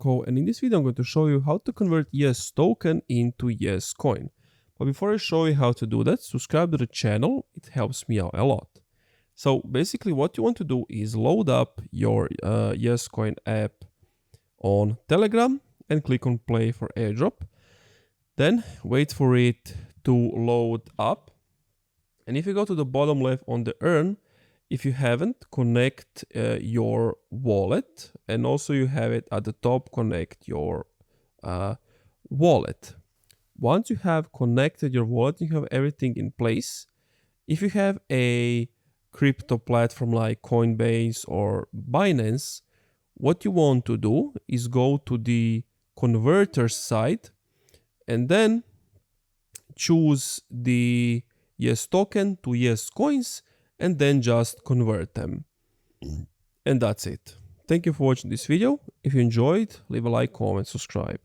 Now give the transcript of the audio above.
And in this video I'm going to show you how to convert Yes token into YesCoin. But before I show you how to do that, subscribe to the channel, it helps me out a lot. So basically what you want to do is load up your YesCoin app on Telegram and click on play for airdrop. Then wait for it to load up. And if you go to the bottom left on the earn, if you haven't, connect your wallet, and also you have it at the top, connect your wallet. Once you have connected your wallet, you have everything in place. If you have a crypto platform like Coinbase or Binance, what you want to do is go to the converter side and then choose the Yes token to Yes coins and then just convert them. And that's it. Thank you for watching this video. If you enjoyed, leave a like, comment, subscribe.